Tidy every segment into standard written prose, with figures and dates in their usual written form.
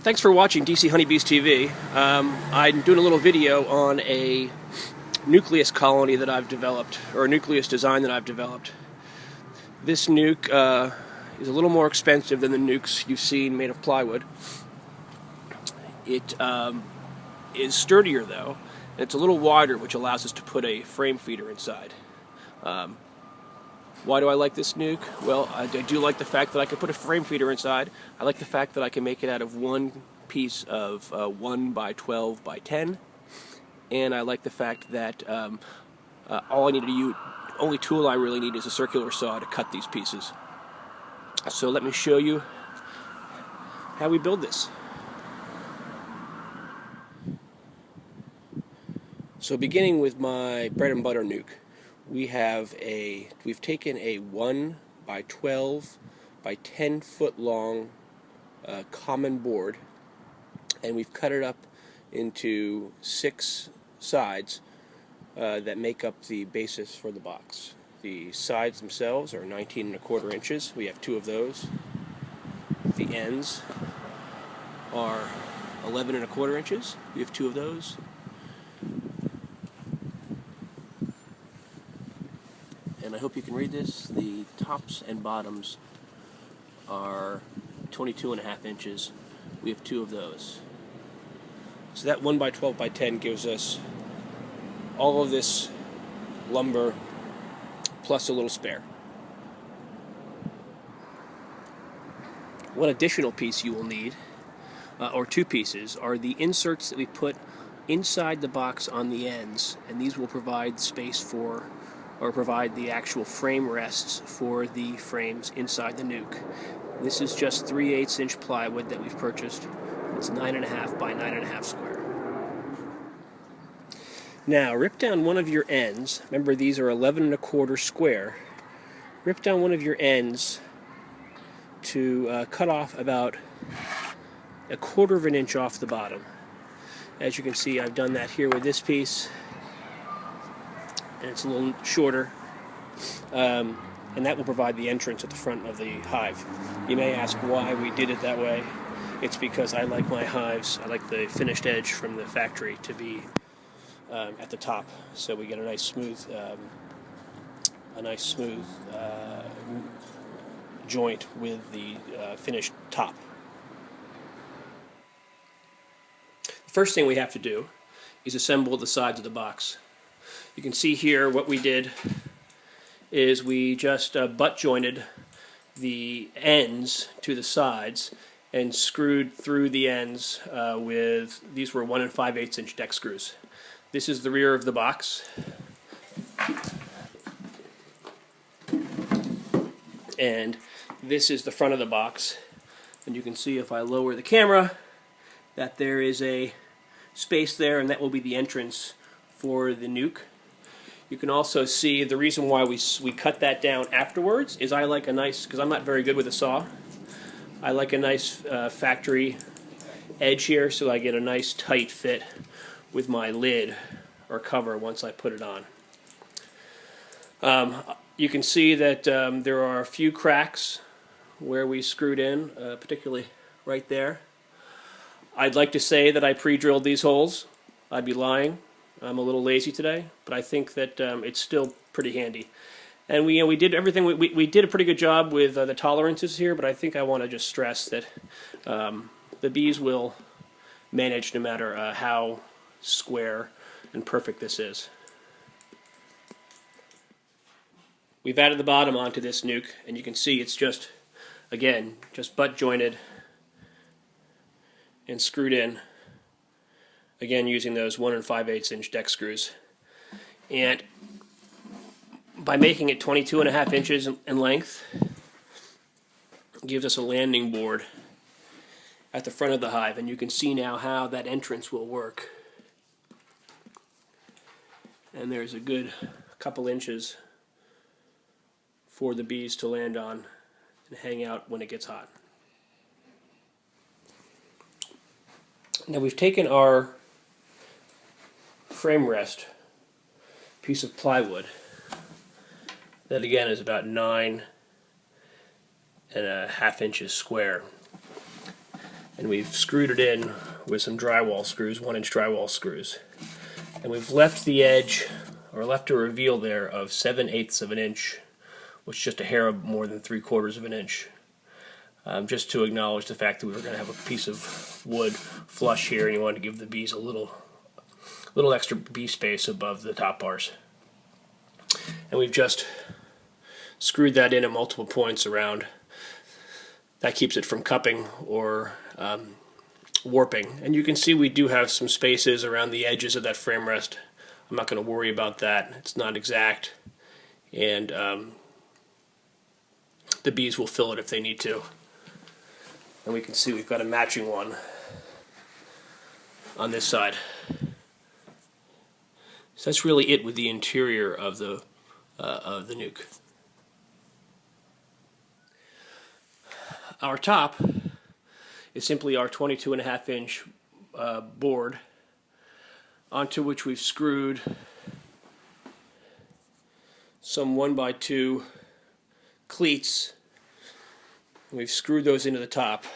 Thanks for watching DC Honeybees TV. I'm doing a little video on a nucleus colony that I've developed, or a nucleus design that I've developed. This nuke is a little more expensive than the nukes you've seen made of plywood. It is sturdier though, and it's a little wider, which allows us to put a frame feeder inside. Why do I like this nuke? Well, I do like the fact that I can put a frame feeder inside. I like the fact that I can make it out of one piece of 1 by 12 by 10. And I like the fact that only tool I really need is a circular saw to cut these pieces. So let me show you how we build this. So beginning with my bread and butter nuke, we've taken a 1 by 12 by 10 foot long common board, and we've cut it up into 6 sides that make up the basis for the box. The sides themselves are 19¼ inches. We have 2 of those. The ends are 11¼ inches. We have 2 of those. And I hope you can read this. The tops and bottoms are 22½ inches. We have 2 of those. So that 1 by 12 by 10 gives us all of this lumber plus a little spare. One additional piece you will need, or 2 pieces, are the inserts that we put inside the box on the ends, and these will provide space for, or provide the actual frame rests for the frames inside the nuke. This is just 3/8 inch plywood that we've purchased. It's 9½ by 9½ square. Now rip down one of your ends. Remember, these are 11¼ square. Rip down one of your ends to cut off about 1/4 inch off the bottom. As you can see, I've done that here with this piece, and it's a little shorter, and that will provide the entrance at the front of the hive. You may ask why we did it that way. It's because I like my hives, I like the finished edge from the factory to be at the top, so we get a nice smooth joint with the finished top. The first thing we have to do is assemble the sides of the box. You can see here what we did is we just butt jointed the ends to the sides and screwed through the ends these were 1 5/8 inch deck screws. This is the rear of the box, and this is the front of the box. And you can see, if I lower the camera, that there is a space there, and that will be the entrance for the nuke. You can also see the reason why we cut that down afterwards is I like a nice, because I'm not very good with a saw, I like a nice factory edge here, so I get a nice tight fit with my lid or cover once I put it on. You can see that there are a few cracks where we screwed in, particularly right there. I'd like to say that I pre-drilled these holes. I'd be lying. I'm a little lazy today, but I think that it's still pretty handy. And we did everything. We did a pretty good job with the tolerances here, but I think I want to just stress that the bees will manage no matter how square and perfect this is. We've added the bottom onto this nuke, and you can see it's just, again, just butt jointed and screwed in, again using those 1 5/8 inch deck screws. And by making it 22½ inches in length, it gives us a landing board at the front of the hive, and you can see now how that entrance will work. And there's a good couple inches for the bees to land on and hang out when it gets hot. Now we've taken our frame rest piece of plywood that again is about 9½ inches square, and we've screwed it in with some drywall screws, 1-inch drywall screws. And we've left the edge, or left a reveal there, of 7/8 of an inch, which is just a hair more than 3/4 of an inch. Just to acknowledge the fact that we were going to have a piece of wood flush here, and you wanted to give the bees a little extra bee space above the top bars. And we've just screwed that in at multiple points around. That keeps it from cupping or warping. And you can see we do have some spaces around the edges of that frame rest. I'm not going to worry about that. It's not exact. And the bees will fill it if they need to. And we can see we've got a matching one on this side. So that's really it with the interior of the nuke. Our top is simply our 22.5-inch board, onto which we've screwed some 1x2 cleats. We've screwed those into the top.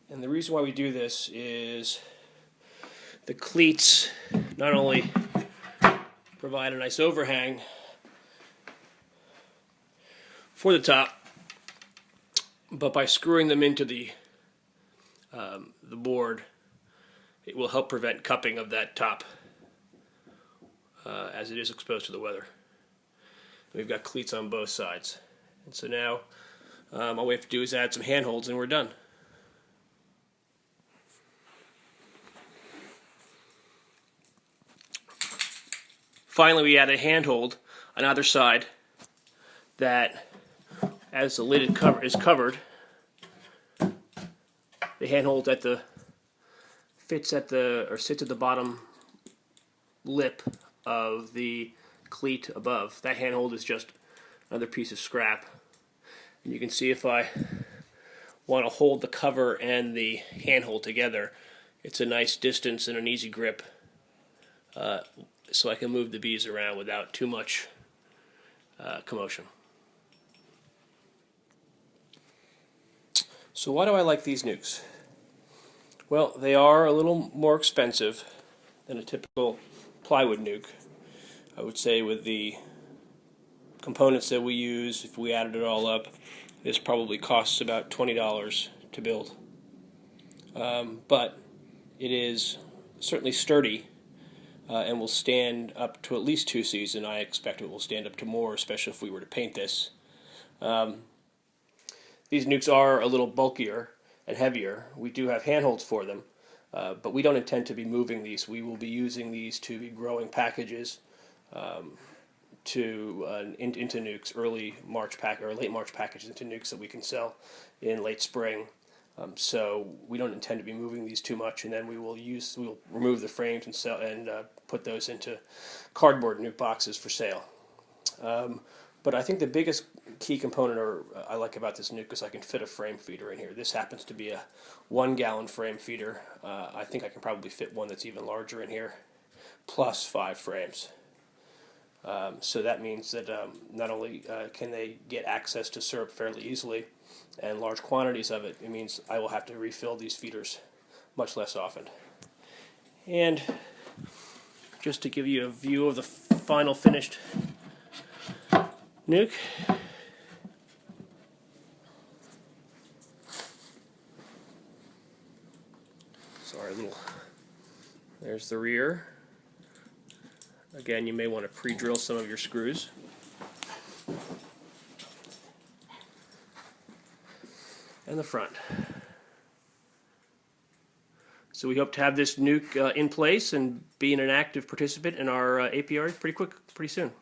And the reason why we do this is the cleats not only provide a nice overhang for the top, but by screwing them into the board, it will help prevent cupping of that top as it is exposed to the weather. We've got cleats on both sides. And so now all we have to do is add some handholds and we're done. Finally, we add a handhold on either side that, as the lid is covered, the handhold sits at the bottom lip of the cleat above. That handhold is just another piece of scrap. And you can see if I want to hold the cover and the handhold together, it's a nice distance and an easy grip, so I can move the bees around without too much commotion. So why do I like these nukes? Well, they are a little more expensive than a typical plywood nuke. I would say with the components that we use, if we added it all up, this probably costs about $20 to build. But it is certainly sturdy and will stand up to at least 2 seasons. I expect it will stand up to more, especially if we were to paint this. These nukes are a little bulkier and heavier. We do have handholds for them, but we don't intend to be moving these. We will be using these to be growing packages into nukes, early March or late March packages into nukes that we can sell in late spring. So we don't intend to be moving these too much, and then we'll remove the frames and sell and put those into cardboard nuke boxes for sale. But I think the biggest key component I like about this nuke is I can fit a frame feeder in here. This happens to be a 1-gallon frame feeder. I think I can probably fit one that's even larger in here, plus 5 frames. So that means that not only can they get access to syrup fairly easily and large quantities of it, it means I will have to refill these feeders much less often. And just to give you a view of the final finished nuke, there's the rear. Again, you may want to pre-drill some of your screws. And the front. So we hope to have this nuke in place and be an active participant in our apiary pretty soon.